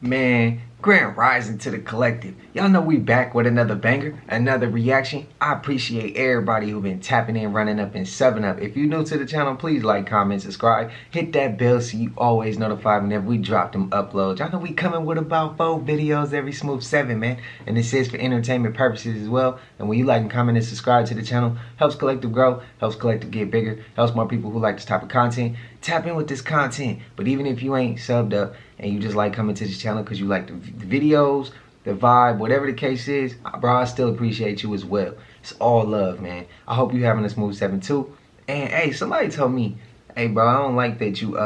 Man, grand rising to the collective. Y'all know we back with another banger, another reaction. I appreciate everybody who been tapping in, running up, and subbing up. If you're new to the channel, please like, comment, subscribe. Hit that bell so you always notified whenever we drop them uploads. Y'all know we coming with about 4 videos every smooth 7, man. And this is for entertainment purposes as well. And when you like and comment and subscribe to the channel, helps collective grow, helps collective get bigger, helps more people who like this type of content tap in with this content. But even if you ain't subbed up and you just like coming to this channel because you like the videos, the vibe, whatever the case is, bro, I still appreciate you as well. It's all love, man. I hope you having a smooth 7 too. And hey, somebody told me, hey bro, I don't like that you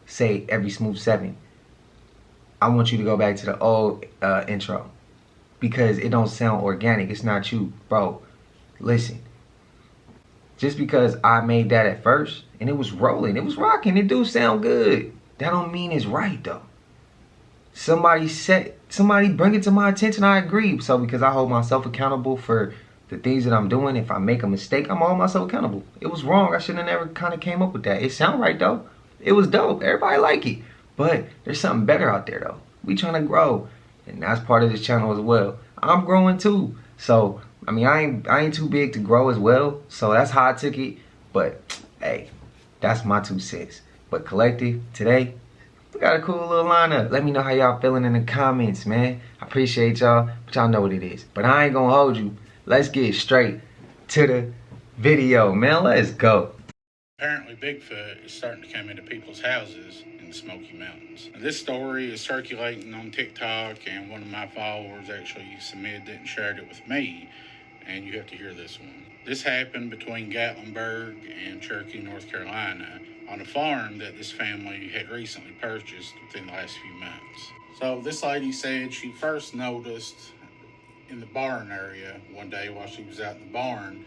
say every smooth 7. I want you to go back to the old intro because it don't sound organic. It's not you, bro. Listen, just because I made that at first and it was rolling, it was rocking, it do sound good, that don't mean it's right though. Somebody bring it to my attention, I agree. So because I hold myself accountable for the things that I'm doing, if I make a mistake, I'm holding myself accountable. It was wrong, I shouldn't have never kind of came up with that. It sound right though, it was dope, everybody like it. But there's something better out there though. We trying to grow, and that's part of this channel as well. I'm growing too, so I mean, I ain't too big to grow as well, so that's how I took it. But hey, that's my 2 cents. But collective, today, we got a cool little lineup. Let me know how y'all feeling in the comments, man. I appreciate y'all, but y'all know what it is. But I ain't gonna hold you. Let's get straight to the video, man. Let's go. Apparently, Bigfoot is starting to come into people's houses in the Smoky Mountains. Now, this story is circulating on TikTok, and one of my followers actually submitted it and shared it with me. And you have to hear this one. This happened between Gatlinburg and Cherokee, North Carolina, on a farm that this family had recently purchased within the last few months. So this lady said she first noticed in the barn area one day while she was out in the barn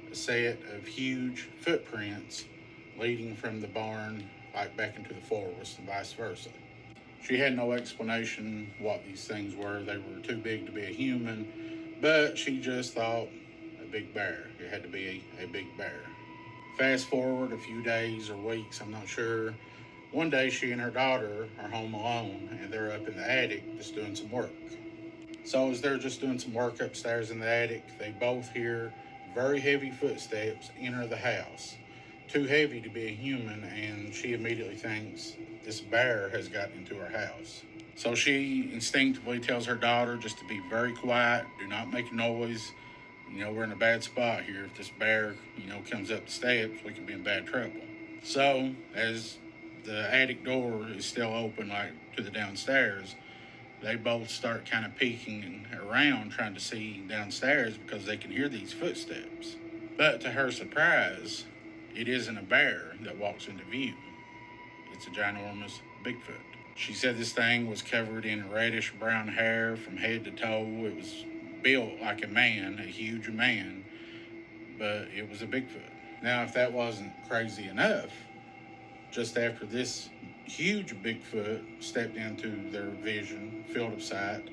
a set of huge footprints leading from the barn like back into the forest and vice versa. She had no explanation what these things were. They were too big to be a human, but she just thought a big bear. It had to be a big bear. Fast forward a few days or weeks, I'm not sure. One day she and her daughter are home alone and they're up in the attic just doing some work. So as they're just doing some work upstairs in the attic, they both hear very heavy footsteps enter the house. Too heavy to be a human, and she immediately thinks this bear has gotten into her house. So she instinctively tells her daughter just to be very quiet, do not make a noise. You know, we're in a bad spot here. If this bear, comes up the steps, we could be in bad trouble. So as the attic door is still open, like to the downstairs, they both start kind of peeking around trying to see downstairs because they can hear these footsteps. But to her surprise, it isn't a bear that walks into view. It's a ginormous Bigfoot. She said this thing was covered in reddish brown hair from head to toe. It was built like a man, a huge man, but it was a Bigfoot. Now, if that wasn't crazy enough, just after this huge Bigfoot stepped into their vision, field of sight,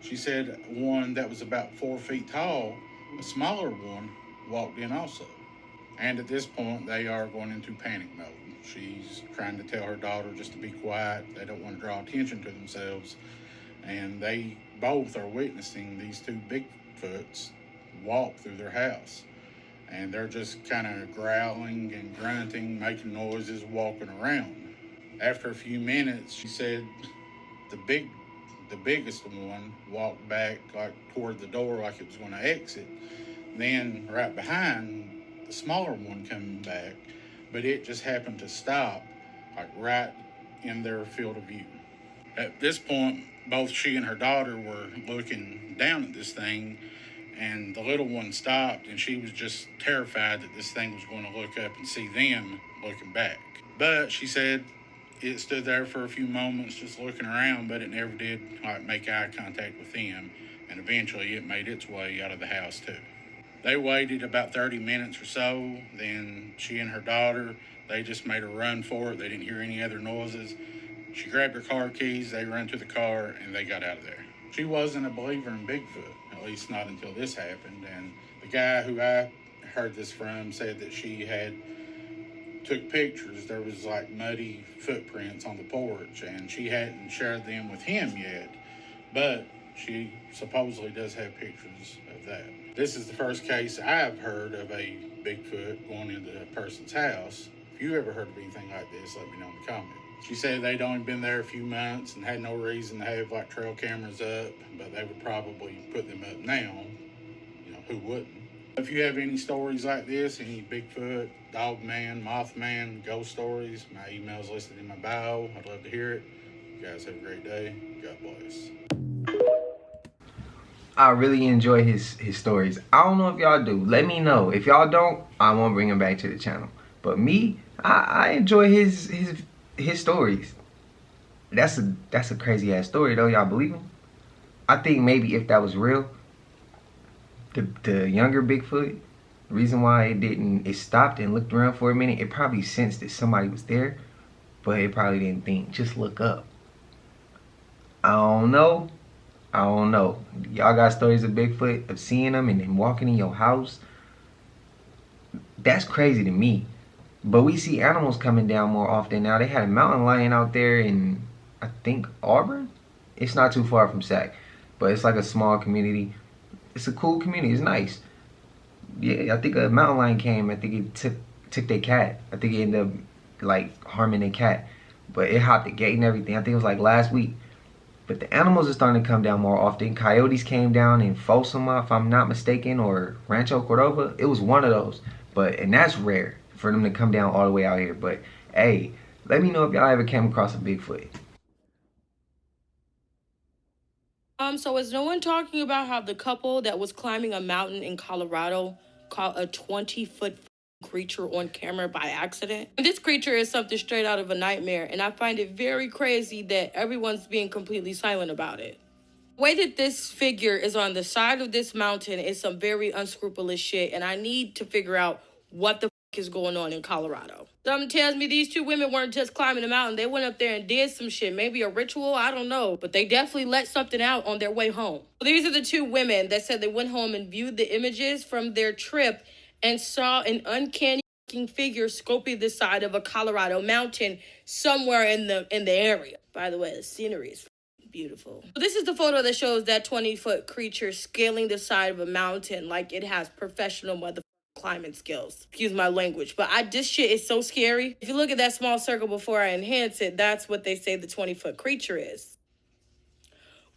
she said one that was about 4 feet tall, a smaller one, walked in also. And at this point, they are going into panic mode. She's trying to tell her daughter just to be quiet. They don't want to draw attention to themselves. And they both are witnessing these 2 Bigfoots walk through their house. And they're just kind of growling and grunting, making noises, walking around. After a few minutes, she said the biggest one walked back like toward the door like it was going to exit. Then right behind, the smaller one coming back, but it just happened to stop like right in their field of view. At this point, both she and her daughter were looking down at this thing, and the little one stopped, and she was just terrified that this thing was going to look up and see them looking back. But she said it stood there for a few moments just looking around, but it never did make eye contact with them, and eventually it made its way out of the house too. They waited about 30 minutes or so. Then she and her daughter, they just made a run for it. They didn't hear any other noises. She grabbed her car keys, they ran to the car, and they got out of there. She wasn't a believer in Bigfoot, at least not until this happened. And the guy who I heard this from said that she had took pictures, there was like muddy footprints on the porch, and she hadn't shared them with him yet, but she supposedly does have pictures of that. This is the first case I've heard of a Bigfoot going into a person's house. If you've ever heard of anything like this, let me know in the comments. She said they'd only been there a few months and had no reason to have like trail cameras up, but they would probably put them up now. You know, who wouldn't? If you have any stories like this, any Bigfoot, Dogman, Mothman, ghost stories, my email's listed in my bio. I'd love to hear it. You guys have a great day. God bless. I really enjoy his stories. I don't know if y'all do. Let me know. If y'all don't, I won't bring him back to the channel. But me, I enjoy his stories. That's a crazy ass story though. Y'all believe him? I think maybe if that was real, the younger Bigfoot, the reason why it stopped and looked around for a minute, it probably sensed that somebody was there, but it probably didn't think, just look up. I don't know. Y'all got stories of Bigfoot, of seeing them and then walking in your house? That's crazy to me. But we see animals coming down more often now. They had a mountain lion out there in, I think, Auburn? It's not too far from Sac, but it's like a small community. It's a cool community. It's nice. Yeah, I think a mountain lion came. I think it took their cat. I think it ended up like harming their cat. But it hopped the gate and everything. I think it was like last week. But the animals are starting to come down more often. Coyotes came down in Fosama, if I'm not mistaken, or Rancho Cordova. It was one of those. And that's rare for them to come down all the way out here. But hey, let me know if y'all ever came across a Bigfoot. So is no one talking about how the couple that was climbing a mountain in Colorado caught a 20-foot creature on camera by accident? This creature is something straight out of a nightmare, and I find it very crazy that everyone's being completely silent about it. The way that this figure is on the side of this mountain is some very unscrupulous shit, and I need to figure out what the is going on in Colorado. Something tells me these two women weren't just climbing a mountain. They went up there and did some shit. Maybe a ritual, I don't know. But they definitely let something out on their way home. These are the two women that said they went home and viewed the images from their trip and saw an uncanny figure scoping the side of a Colorado mountain somewhere in the area. By the way, the scenery is beautiful. This is the photo that shows that 20-foot creature scaling the side of a mountain like it has professional climbing skills. Excuse my language, but this shit is so scary. If you look at that small circle before I enhance it, that's what they say the 20-foot creature is.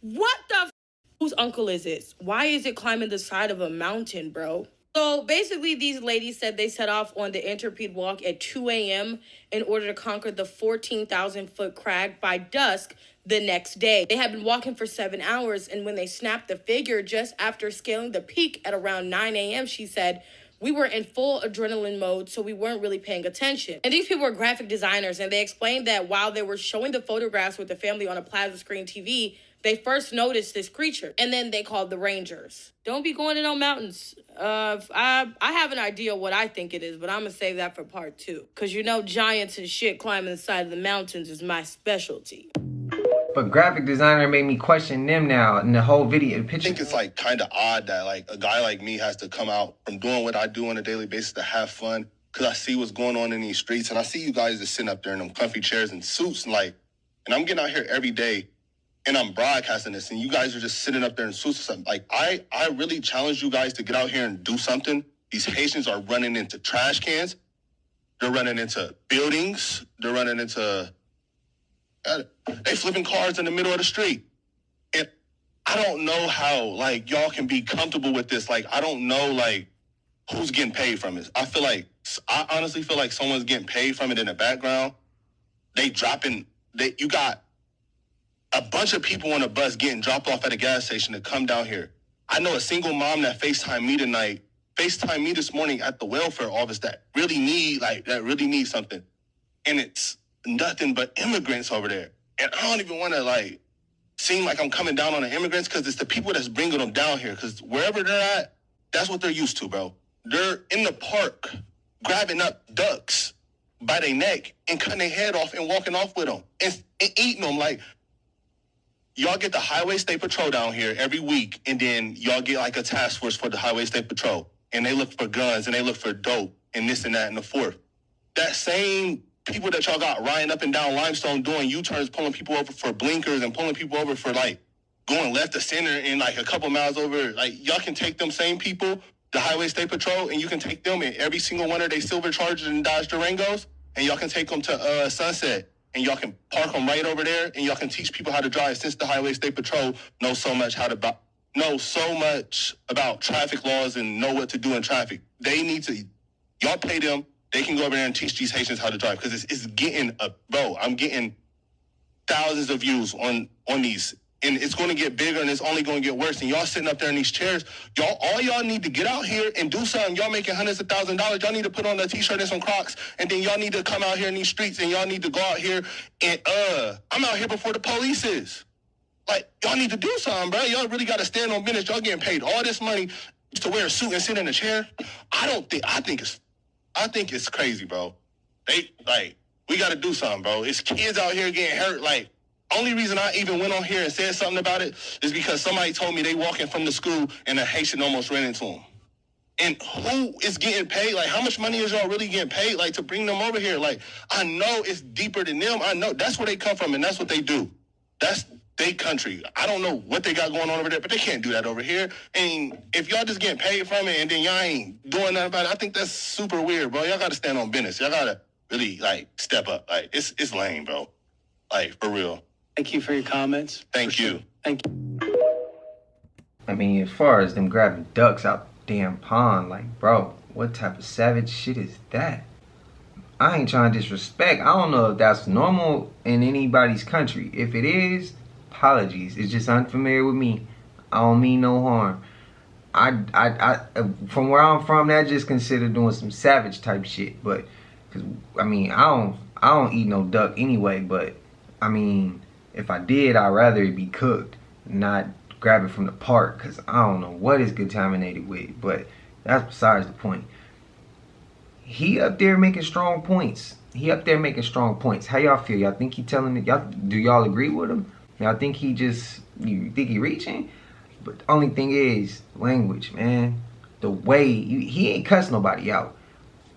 What the whose uncle is this? Why is it climbing the side of a mountain, bro? So basically, these ladies said they set off on the Intrepid Walk at 2 a.m. in order to conquer the 14,000-foot crag by dusk the next day. They had been walking for 7 hours, and when they snapped the figure just after scaling the peak at around 9 a.m., she said, we were in full adrenaline mode, so we weren't really paying attention. And these people are graphic designers, and they explained that while they were showing the photographs with the family on a plasma screen TV, they first noticed this creature, and then they called the Rangers. Don't be going to no mountains. I have an idea what I think it is, but I'm gonna save that for part 2. Because you know giants and shit climbing the side of the mountains is my specialty. But graphic designer made me question them now in the whole video. I think it's like kind of odd that like a guy like me has to come out from doing what I do on a daily basis to have fun, because I see what's going on in these streets, and I see you guys just sitting up there in them comfy chairs and suits, and I'm getting out here every day and I'm broadcasting this, and you guys are just sitting up there in suits or something. Like I really challenge you guys to get out here and do something. These Haitians are running into trash cans, they're running into buildings, they're running into they flipping cars in the middle of the street. And I don't know how, like, y'all can be comfortable with this. Like, I don't know, like, who's getting paid from it. I honestly feel like someone's getting paid from it in the background. You got a bunch of people on a bus getting dropped off at a gas station to come down here. I know a single mom that FaceTimed me this morning at the welfare office that really need something. And it's nothing but immigrants over there. And I don't even want to seem like I'm coming down on the immigrants, because it's the people that's bringing them down here. Because wherever they're at, that's what they're used to, bro. They're in the park grabbing up ducks by their neck and cutting their head off and walking off with them and eating them. Like, y'all get the Highway State Patrol down here every week, and then y'all get like a task force for the Highway State Patrol, and they look for guns and they look for dope and this and that and the fourth. that same people that y'all got riding up and down Limestone doing U-turns, pulling people over for blinkers and pulling people over for like going left to center and like a couple miles over, like y'all can take them same people, the Highway State Patrol, and you can take them in every single one of their silver Chargers and Dodge Durangos, and y'all can take them to Sunset, and y'all can park them right over there, and y'all can teach people how to drive, since the Highway State Patrol know so much about traffic laws and know what to do in traffic. They need to, y'all pay them. They can go over there and teach these Haitians how to drive, because it's getting I'm getting thousands of views on these, and it's going to get bigger, and it's only going to get worse. And y'all sitting up there in these chairs, all y'all need to get out here and do something. Y'all making hundreds of thousands of dollars. Y'all need to put on a T-shirt and some Crocs, and then y'all need to come out here in these streets, and y'all need to go out here and I'm out here before the police is. Like, y'all need to do something, bro. Y'all really got to stand on business. Y'all getting paid all this money to wear a suit and sit in a chair. I think it's crazy, bro. We got to do something, bro. It's kids out here getting hurt. Like, only reason I even went on here and said something about it is because somebody told me they walking from the school and a Haitian almost ran into them. And who is getting paid? Like, how much money is y'all really getting paid, like, to bring them over here? Like, I know it's deeper than them. I know that's where they come from, and that's what they do. That's their country. I don't know what they got going on over there, but they can't do that over here. And if y'all just getting paid from it and then y'all ain't doing nothing about it, I think that's super weird, bro. Y'all got to stand on business. Y'all got to really, like, step up. Like, it's lame, bro. Like, for real. Thank you for your comments. Thank you. Sure. Thank you. I mean, as far as them grabbing ducks out the damn pond, like, bro, what type of savage shit is that? I ain't trying to disrespect. I don't know if that's normal in anybody's country. If it is, apologies. It's just unfamiliar with me. I don't mean no harm. I from where I'm from, that just considered doing some savage type shit. But, cause I mean, I don't eat no duck anyway. But I mean, if I did, I'd rather it be cooked, not grab it from the park. Cause I don't know what it's contaminated with. But that's besides the point. He up there making strong points. How y'all feel? Y'all think he telling it? Do y'all agree with him? Y'all think you think he reaching? But the only thing is language, man. The way he ain't cuss nobody out,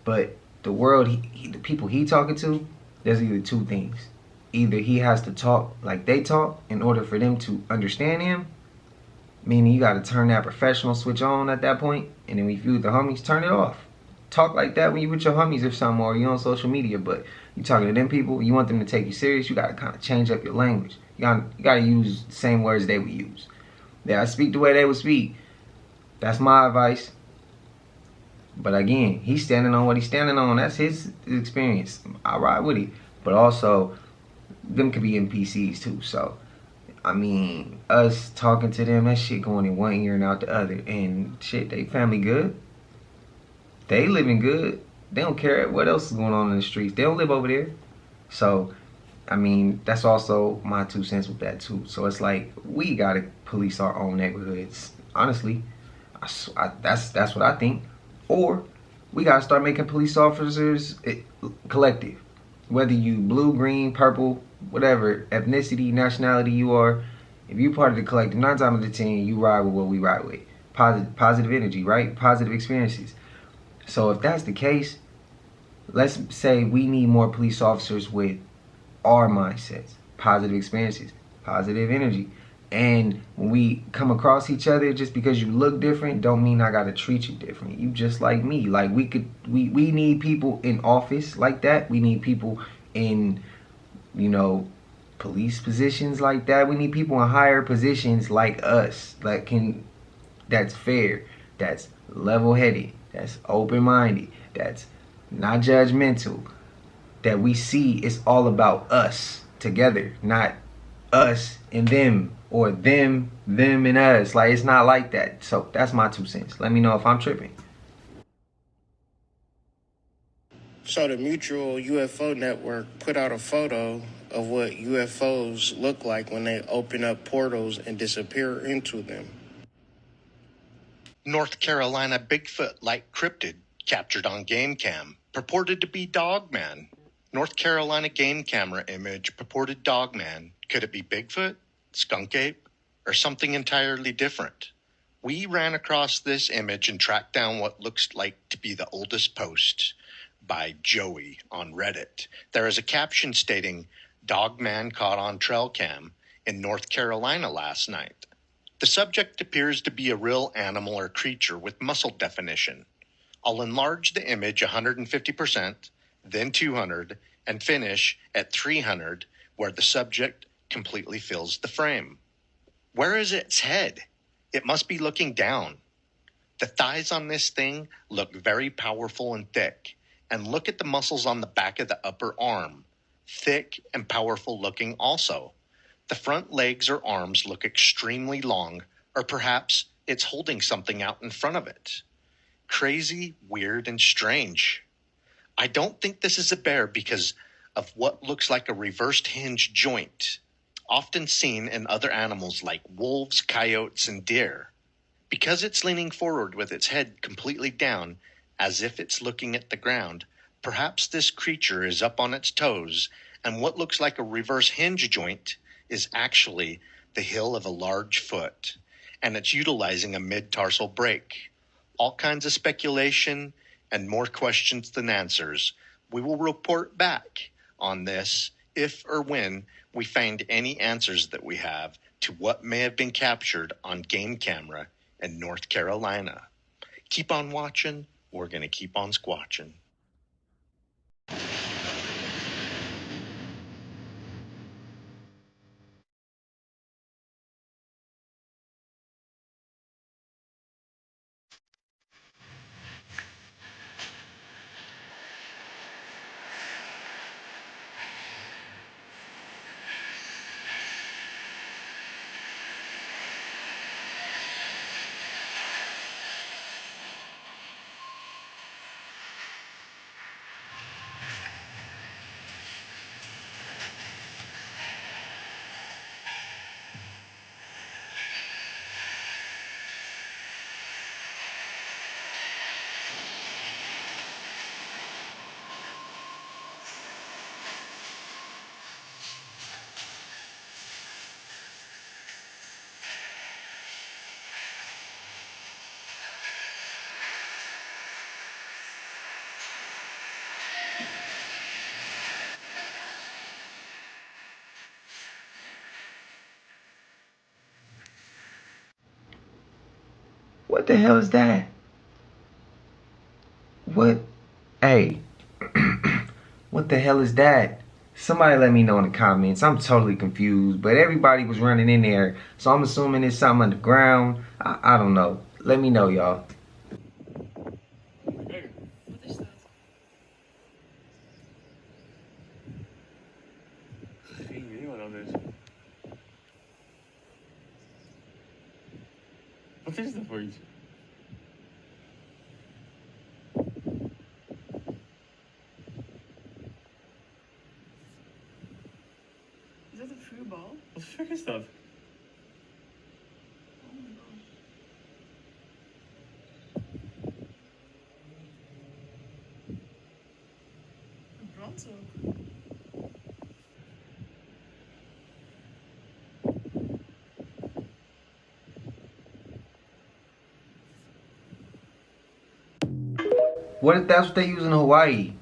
but the world, the people he talking to, there's either two things. Either he has to talk like they talk in order for them to understand him, meaning you got to turn that professional switch on at that point, and then if you with the homies, turn it off. Talk like that when you with your homies or something, or you on social media, but you talking to them people, you want them to take you serious, you got to kind of change up your language. You got to use the same words they would use. Yeah, I speak the way they would speak. That's my advice. But again, he's standing on what he's standing on. That's his experience. I ride with it. But also, them could be NPCs too. So, I mean, us talking to them, that shit going in one ear and out the other. And shit, they family good. They living good. They don't care what else is going on in the streets. They don't live over there. So, I mean, that's also my 2 cents with that too. So it's like, we gotta police our own neighborhoods. Honestly, that's what I think. Or we gotta start making police officers collective. Whether you blue, green, purple, whatever ethnicity, nationality you are, if you part of the collective, 9 times out of 10, you ride with what we ride with. Positive energy, right? Positive experiences. So if that's the case, let's say we need more police officers with our mindsets, positive experiences, positive energy. And when we come across each other, just because you look different don't mean I gotta treat you different. You just like me. Like we need people in office like that. We need people in, police positions like that. We need people in higher positions like us, that's fair, that's level-headed, that's open-minded, that's not judgmental, that we see it's all about us together, not us and them, or them and us. Like, it's not like that. So that's my 2 cents. Let me know if I'm tripping. So the Mutual UFO Network put out a photo of what UFOs look like when they open up portals and disappear into them. North Carolina Bigfoot-like cryptid captured on game cam, purported to be Dogman. North Carolina game camera image purported Dogman. Could it be Bigfoot, skunk ape, or something entirely different? We ran across this image and tracked down what looks like to be the oldest post. by Joey on Reddit. There is a caption stating, "Dog man caught on trail cam in North Carolina last night." The subject appears to be a real animal or creature with muscle definition. I'll enlarge the image 150%, then 200, and finish at 300, where the subject completely fills the frame. Where is its head? It must be looking down. The thighs on this thing look very powerful and thick. And look at the muscles on the back of the upper arm. Thick and powerful looking also. The front legs or arms look extremely long, or perhaps it's holding something out in front of it. Crazy, weird, and strange. I don't think this is a bear because of what looks like a reversed hinge joint, often seen in other animals like wolves, coyotes, and deer. Because it's leaning forward with its head completely down, as if it's looking at the ground, perhaps this creature is up on its toes, and what looks like a reverse hinge joint is actually the heel of a large foot, and it's utilizing a mid-tarsal break. All kinds of speculation and more questions than answers. We will report back on this if or when we find any answers that we have to what may have been captured on game camera in North Carolina. Keep on watching. We're going to keep on squatching. What the hell is that? What? Hey. What the hell is that? Somebody let me know in the comments. I'm totally confused, but everybody was running in there, so I'm assuming it's something underground. I don't know. Let me know, y'all. Geen idee wat dat is. Wat is dat voor iets? Is dat een vuurbal? Wat de fuck is dat? Oh my god. Het brandt ook. What if that's what they use in Hawaii?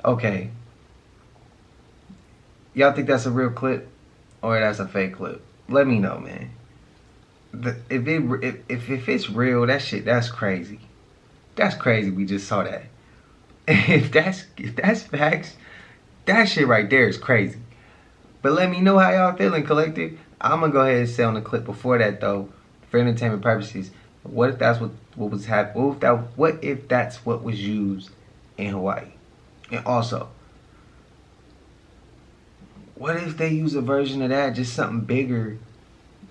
Okay. Y'all think that's a real clip or that's a fake clip? Let me know, man. If it's real, that's crazy. That's crazy. We just saw that. If that's facts, that shit right there is crazy. But let me know how y'all feeling, collective. I'm gonna go ahead and say on the clip before that though, for entertainment purposes. What if that's what was happening? What if that's what was used in Hawaii? And also, what if they use a version of that, just something bigger,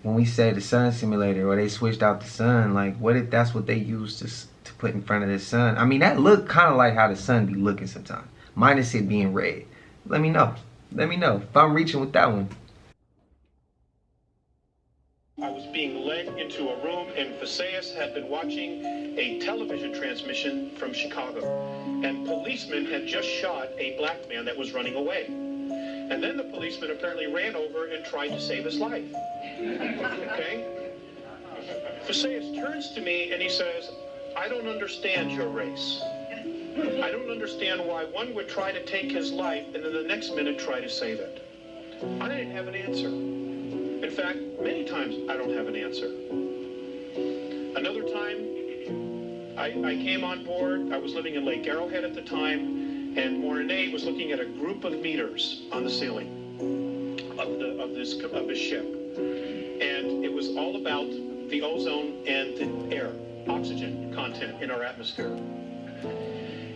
when we say the sun simulator, or they switched out the sun? Like, what if that's what they used to put in front of the sun? I mean, that looked kind of like how the sun be looking sometimes, minus it being red. Let me know. Let me know if I'm reaching with that one. I was being led into a room, and Faseus had been watching a television transmission from Chicago, and policemen had just shot a black man that was running away. And then the policeman apparently ran over and tried to save his life. Okay? Faseus turns to me and he says, I don't understand your race. I don't understand why one would try to take his life and then the next minute try to save it. I didn't have an answer. In fact, many times I don't have an answer. Another time, I came on board. I was living in Lake Arrowhead at the time, and Mornay was looking at a group of meters on the ceiling of this ship. And it was all about the ozone and the air, oxygen content in our atmosphere.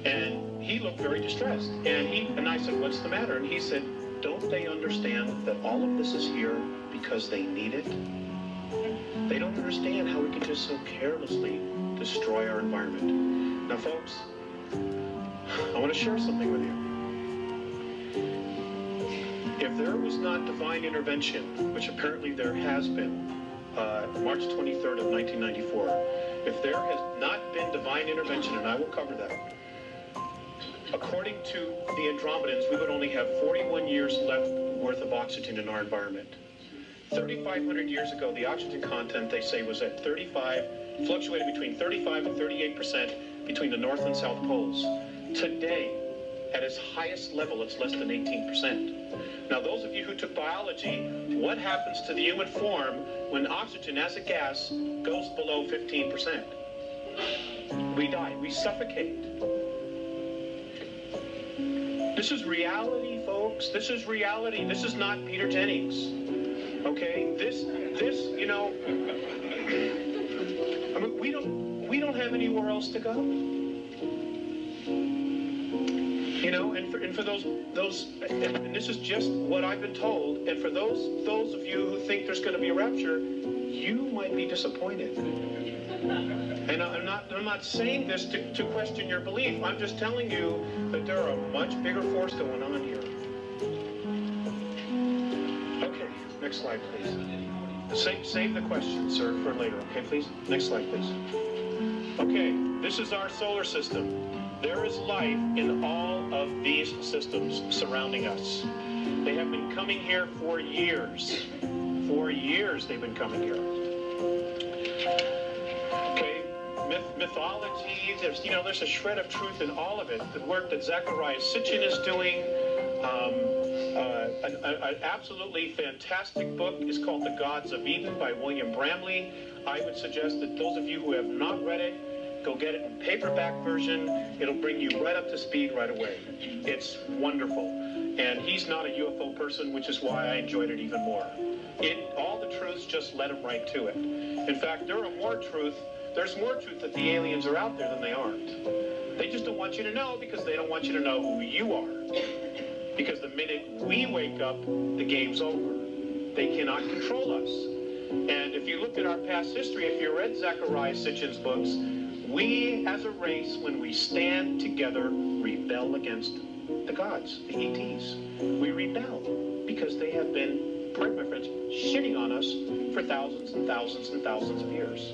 And he looked very distressed. And I said, what's the matter? And he said, don't they understand that all of this is here because they need it? They don't understand how we can just so carelessly destroy our environment. Now, folks, I want to share something with you. If there was not divine intervention, which apparently there has been, March 23rd of 1994, if there has not been divine intervention, and I will cover that, according to the Andromedans, we would only have 41 years left worth of oxygen in our environment. 3,500 years ago, the oxygen content, they say, was at 35, fluctuated between 35 and 38% between the North and South poles. Today, at its highest level, it's less than 18%. Now, those of you who took biology, what happens to the human form when oxygen as a gas goes below 15%? We die. We suffocate. This is reality, folks. This is reality. This is not Peter Jennings. Okay? This, you know, I mean, we don't have anywhere else to go. You know, and for those, and this is just what I've been told, and for those of you who think there's going to be a rapture, you might be disappointed. And I'm not saying this to question your belief. I'm just telling you that there are a much bigger force going on here. Okay, next slide, please. Save the question, sir, for later. Okay, please. Next slide, please. Okay, this is our solar system. There is life in all of these systems surrounding us. They have been coming here for years. For years they've been coming here. Okay, mythology, there's a shred of truth in all of it. The work that Zecharia Sitchin is doing, an absolutely fantastic book is called The Gods of Eden by William Bramley. I would suggest that those of you who have not read it, go get it in paperback version. It'll bring you right up to speed right away. It's wonderful. And he's not a UFO person, which is why I enjoyed it even more. All the truths, just let him right to it. In fact, there's more truth that the aliens are out there than they aren't. They just don't want you to know because they don't want you to know who you are. Because the minute we wake up, the game's over. They cannot control us. And if you look at our past history, if you read Zecharia Sitchin's books, we as a race, when we stand together, rebel against the gods, the ETs. We rebel because they have been, pardon my French, shitting on us for thousands and thousands and thousands of years.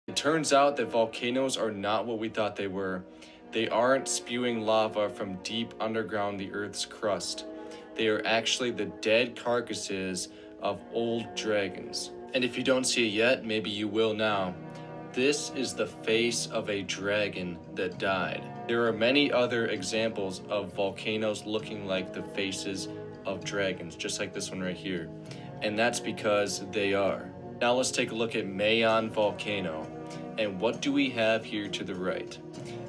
It turns out that volcanoes are not what we thought they were. They aren't spewing lava from deep underground the Earth's crust. They are actually the dead carcasses of old dragons. And if you don't see it yet, maybe you will now. This is the face of a dragon that died. There are many other examples of volcanoes looking like the faces of dragons, just like this one right here. And that's because they are. Now let's take a look at Mayon Volcano. And what do we have here to the right?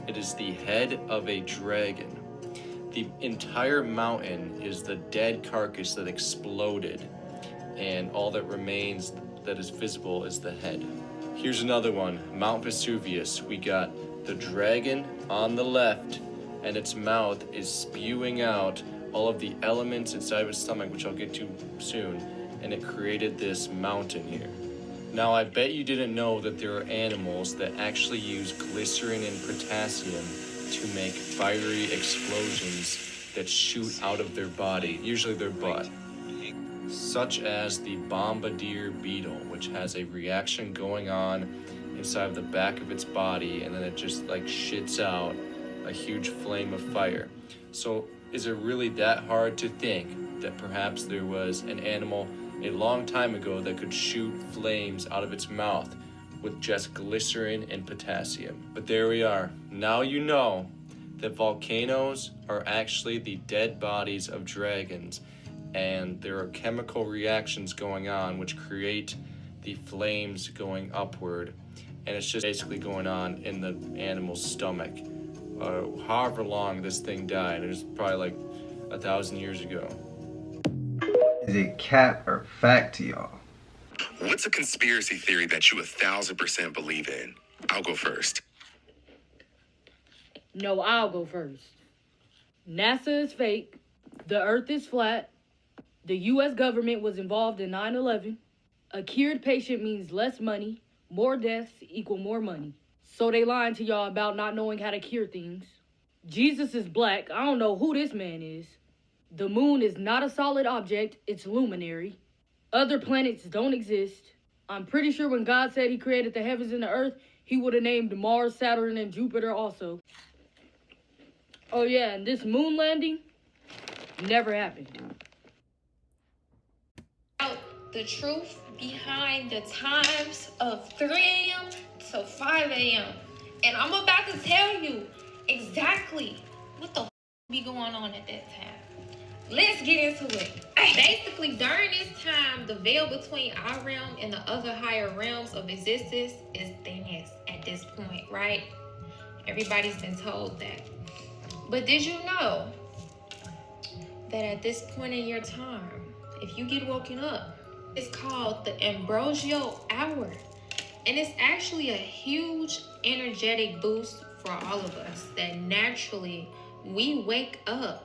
It is the head of a dragon. The entire mountain is the dead carcass that exploded, and all that remains that is visible is the head. Here's another one, Mount Vesuvius. We got the dragon on the left, and its mouth is spewing out all of the elements inside of its stomach, which I'll get to soon, and it created this mountain here. Now, I bet you didn't know that there are animals that actually use glycerin and potassium to make fiery explosions that shoot out of their body, usually their butt. Such as the bombardier beetle, which has a reaction going on inside of the back of its body, and then it just like shits out a huge flame of fire. So is it really that hard to think that perhaps there was an animal a long time ago that could shoot flames out of its mouth with just glycerin and potassium? But there we are. Now you know that volcanoes are actually the dead bodies of dragons, and there are chemical reactions going on which create the flames going upward, and it's just basically going on in the animal's stomach. However long this thing died, it was probably like 1,000 years ago. Is it cap or fact to y'all? What's a conspiracy theory that you 1,000% believe in? I'll go first. No, I'll go first. NASA is fake. The Earth is flat. The U.S. government was involved in 9/11. A cured patient means less money. More deaths equal more money. So they lying to y'all about not knowing how to cure things. Jesus is black. I don't know who this man is. The moon is not a solid object. It's luminary. Other planets don't exist. I'm pretty sure when God said he created the heavens and the earth, he would have named Mars, Saturn, and Jupiter also. Oh yeah, and this moon landing never happened. The truth behind the times of 3 a.m. to 5 a.m. And I'm about to tell you exactly what the be going on at that time. Let's get into it. Basically, during this time, the veil between our realm and the other higher realms of existence is thinnest at this point, right? Everybody's been told that. But did you know that at this point in your time, if you get woken up, it's called the ambrosial hour. And it's actually a huge energetic boost for all of us that naturally we wake up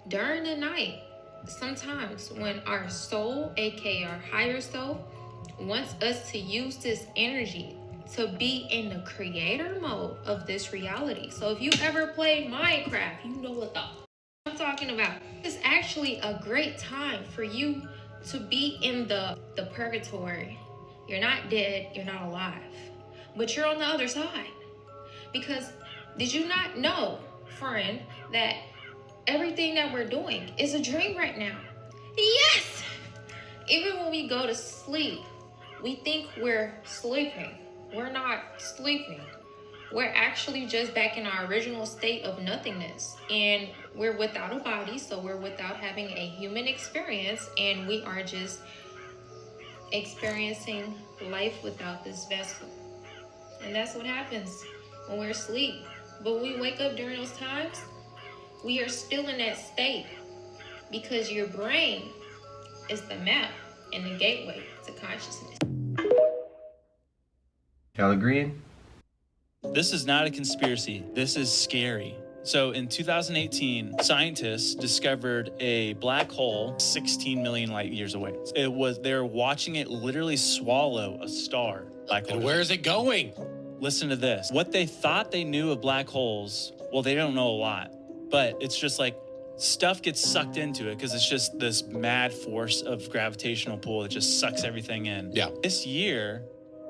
during the night. Sometimes when our soul, aka our higher self, wants us to use this energy to be in the creator mode of this reality. So if you ever played Minecraft, you know what the I'm talking about. It's actually a great time for you to be in the purgatory. You're not dead, you're not alive, but you're on the other side. Because did you not know, friend, that everything that we're doing is a dream right now? Yes! Even when we go to sleep, we think we're sleeping. We're not sleeping. We're actually just back in our original state of nothingness. And we're without a body, so we're without having a human experience. And we are just experiencing life without this vessel. And that's what happens when we're asleep. But when we wake up during those times, we are still in that state because your brain is the map and the gateway to consciousness. Y'all agreeing? This is not a conspiracy. This is scary. So in 2018, scientists discovered a black hole 16 million light years away. They're watching it literally swallow a star. And where is it going? Listen to this. What they thought they knew of black holes, well, they don't know a lot, but it's just like stuff gets sucked into it because it's just this mad force of gravitational pull that just sucks everything in. Yeah. This year,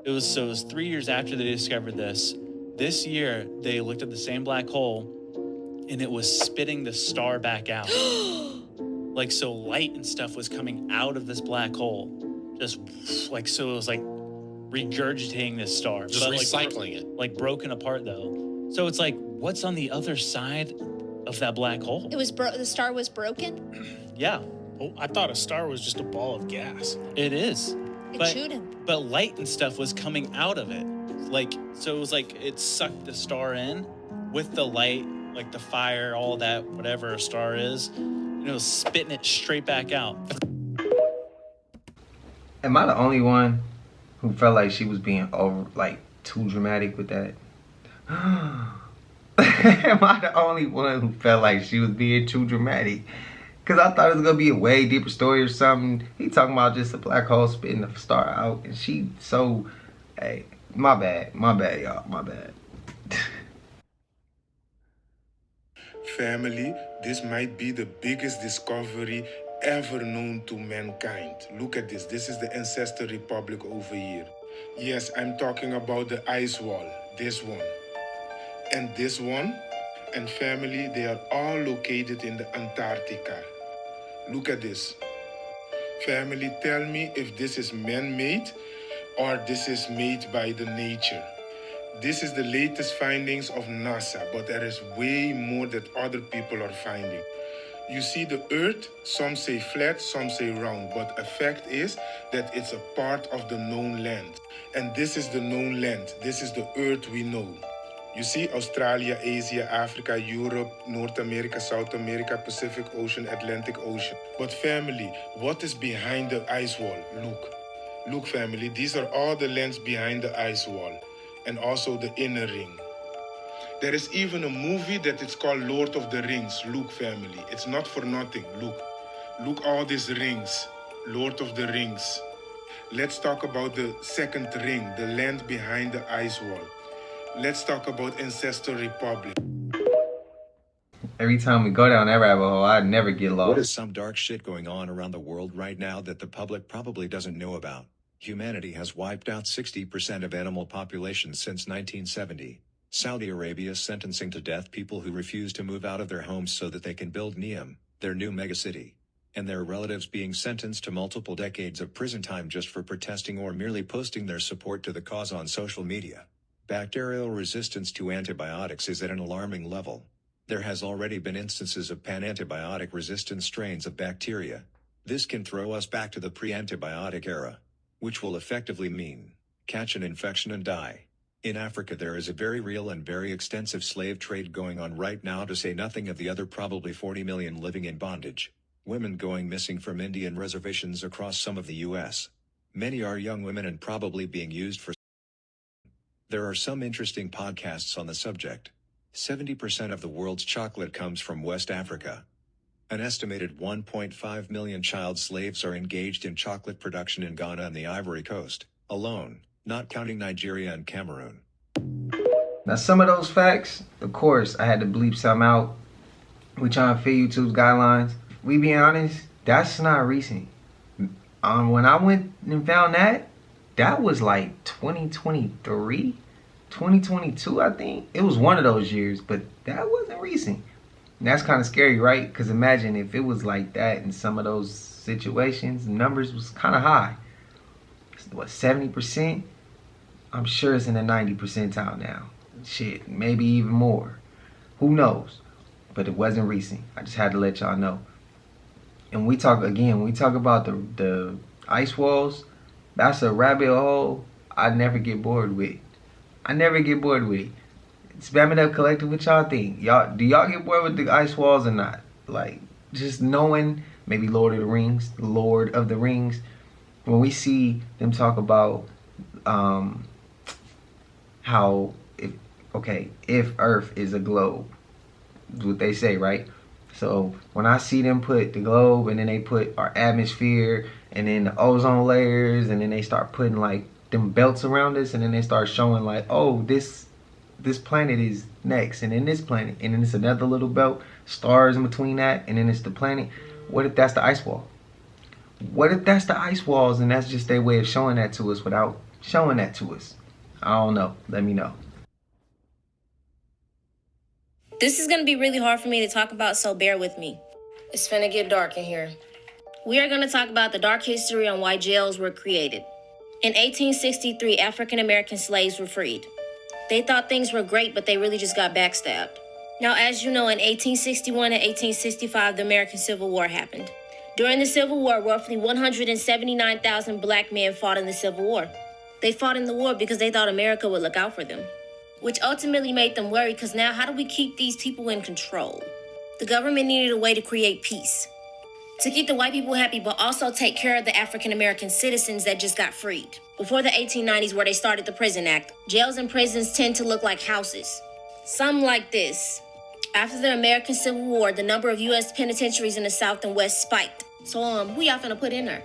it was 3 years after they discovered this. This year, they looked at the same black hole and it was spitting the star back out. Like, so light and stuff was coming out of this black hole. Just like, so it was like regurgitating this star. Just recycling it. Like broken apart though. So it's like, what's on the other side of that black hole? It was the star was broken? Yeah. Oh, I thought a star was just a ball of gas. It is. It chewed him. But light and stuff was coming out of it. Like, so it was like it sucked the star in with the light, like the fire, all that, whatever a star is, and it was spitting it straight back out. Am I the only one who felt like she was being too dramatic with that? Am I the only one who felt like she was being too dramatic? Because I thought it was going to be a way deeper story or something. He talking about just a black hole spitting the star out. And she so... Hey, my bad, y'all. My bad. Family, this might be the biggest discovery ever known to mankind. Look at this. This is the Ancestor Republic over here. Yes, I'm talking about the ice wall. This one. And this one. And family, they are all located in the Antarctica. Look at this. Family, tell me if this is man-made or this is made by the nature. This is the latest findings of NASA, but there is way more that other people are finding. You see the Earth, some say flat, some say round, but the fact is that it's a part of the known land. And this is the known land. This is the Earth we know. You see Australia, Asia, Africa, Europe, North America, South America, Pacific Ocean, Atlantic Ocean. But family, what is behind the ice wall? Look. Look, family, these are all the lands behind the ice wall. And also the inner ring. There is even a movie that it's called Lord of the Rings. Look, family, it's not for nothing. Look all these rings. Lord of the Rings. Let's talk about the second ring, the land behind the ice wall. Let's talk about Ancestor Republic. Every time we go down that rabbit hole, I never get lost. What is some dark shit going on around the world right now that the public probably doesn't know about? Humanity has wiped out 60% of animal populations since 1970. Saudi Arabia sentencing to death people who refuse to move out of their homes so that they can build Neom, their new megacity. And their relatives being sentenced to multiple decades of prison time just for protesting or merely posting their support to the cause on social media. Bacterial resistance to antibiotics is at an alarming level. There has already been instances of pan-antibiotic resistant strains of bacteria. This can throw us back to the pre-antibiotic era, which will effectively mean catch an infection and die. In Africa there is a very real and very extensive slave trade going on right now, to say nothing of the other probably 40 million living in bondage. Women going missing from Indian reservations across some of the U.S. Many are young women and probably being used for. There are some interesting podcasts on the subject. 70% of the world's chocolate comes from West Africa. An estimated 1.5 million child slaves are engaged in chocolate production in Ghana and the Ivory Coast alone, not counting Nigeria and Cameroon. Now, some of those facts, of course, I had to bleep some out. We trying to fit YouTube's guidelines. We being honest, that's not recent. When I went and found that was like 2023, 2022, I think. It was one of those years, but that wasn't recent. And that's kind of scary, right? Because imagine if it was like that in some of those situations, numbers was kind of high. What, 70%? I'm sure it's in the 90 percentile now. Shit, maybe even more. Who knows? But it wasn't recent. I just had to let y'all know. And we talk about the ice walls. That's a rabbit hole I never get bored with. Spam it up collective, what y'all think? Do y'all get bored with the ice walls or not? Like, just knowing maybe Lord of the Rings, when we see them talk about how if Earth is a globe, is what they say, right? So when I see them put the globe and then they put our atmosphere and then the ozone layers and then they start putting like them belts around us and then they start showing like, oh, this planet is next and then this planet and then it's another little belt, stars in between that, and then it's the planet. What if that's the ice wall? What if that's the ice walls and that's just their way of showing that to us without showing that to us? I don't know. Let me know. This is going to be really hard for me to talk about, so bear with me. It's finna get dark in here. We are going to talk about the dark history on why jails were created. In 1863, African American slaves were freed. They thought things were great, but they really just got backstabbed. Now, as you know, in 1861 and 1865, the American Civil War happened. During the Civil War, roughly 179,000 black men fought in the Civil War. They fought in the war because they thought America would look out for them, which ultimately made them worry because now how do we keep these people in control? The government needed a way to create peace, to keep the white people happy, but also take care of the African-American citizens that just got freed. Before the 1890s, where they started the Prison Act, jails and prisons tend to look like houses. Some like this. After the American Civil War, the number of U.S. penitentiaries in the South and West spiked. So, who y'all finna put in there?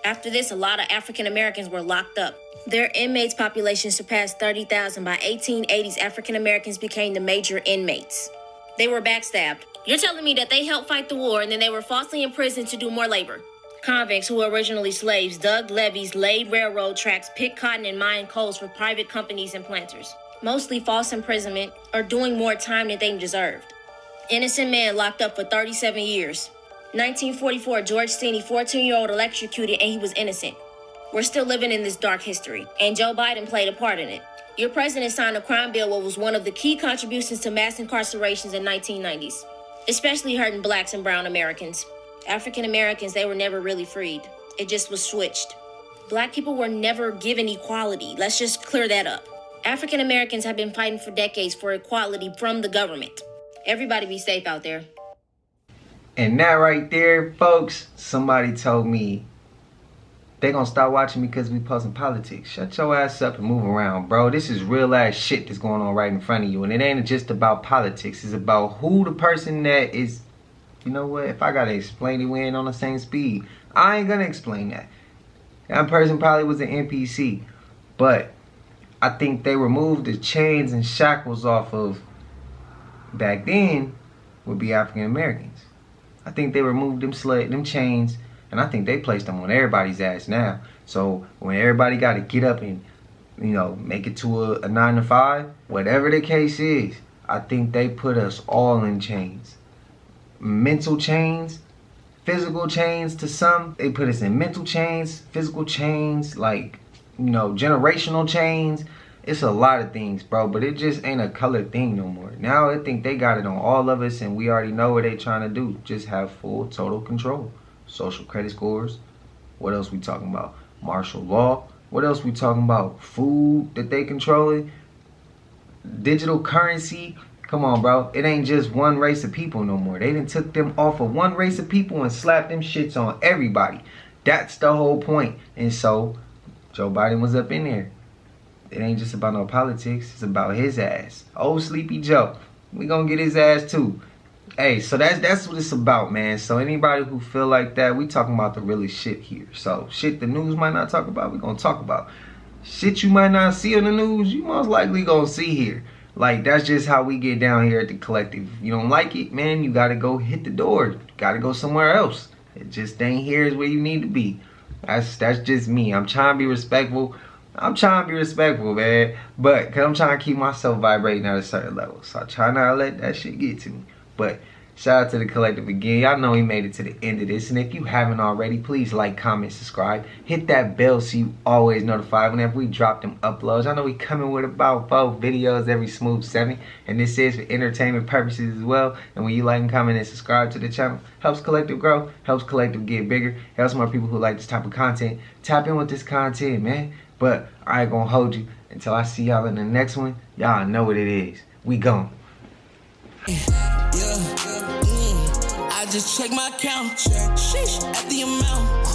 After this, a lot of African-Americans were locked up. Their inmates population surpassed 30,000. By 1880s, African-Americans became the major inmates. They were backstabbed. You're telling me that they helped fight the war and then they were falsely imprisoned to do more labor? Convicts who were originally slaves dug levees, laid railroad tracks, picked cotton and mined coals for private companies and planters. Mostly false imprisonment or doing more time than they deserved. Innocent man locked up for 37 years. 1944, George Steeny, 14-year-old, electrocuted and he was innocent. We're still living in this dark history, and Joe Biden played a part in it. Your president signed a crime bill, what was one of the key contributions to mass incarcerations in 1990s, especially hurting blacks and brown Americans. African Americans, they were never really freed. It just was switched. Black people were never given equality. Let's just clear that up. African Americans have been fighting for decades for equality from the government. Everybody be safe out there. And that right there, folks, somebody told me they gonna stop watching me because we posting politics. Shut your ass up and move around, bro. This is real ass shit that's going on right in front of you. And it ain't just about politics. It's about who the person that is, you know what? If I gotta explain it, we ain't on the same speed. I ain't gonna explain that. That person probably was an NPC. But I think they removed the chains and shackles off of, back then, would be African Americans. I think they removed them chains, and I think they placed them on everybody's ass now. So when everybody got to get up and, you know, make it to a 9 to 5, whatever the case is, I think they put us all in chains. Mental chains, physical chains to some. They put us in mental chains, physical chains, like, you know, generational chains. It's a lot of things, bro, but it just ain't a colored thing no more. Now I think they got it on all of us, and we already know what they trying to do. Just have full, total control. Social credit scores. What else we talking about? Martial law. What else we talking about? Food that they controlling. Digital currency. Come on, bro. It ain't just one race of people no more. They done took them off of one race of people and slapped them shits on everybody. That's the whole point. And so, Joe Biden was up in there. It ain't just about no politics. It's about his ass. Old Sleepy Joe. We gonna get his ass too. Hey, so that's what it's about, man. So anybody who feel like that, we talking about the realest shit here. So shit the news might not talk about, we gonna talk about. Shit you might not see on the news, you most likely gonna see here. Like, that's just how we get down here at the Collective. If you don't like it, man, you gotta go hit the door. Gotta go somewhere else. It just ain't here is where you need to be. That's just me. I'm trying to be respectful. Man. But, because I'm trying to keep myself vibrating at a certain level. So I try not to let that shit get to me. But, shout out to the Collective again. Y'all know we made it to the end of this. And if you haven't already, please like, comment, subscribe. Hit that bell so you always notified whenever we drop them uploads. I know we coming with about 4 videos every smooth 7. And this is for entertainment purposes as well. And when you like and comment and subscribe to the channel, helps Collective grow, helps Collective get bigger, helps more people who like this type of content. Tap in with this content, man. But I ain't gonna hold you until I see y'all in the next one. Y'all know what it is. We gone. I just check my count. Sheesh, at the amount.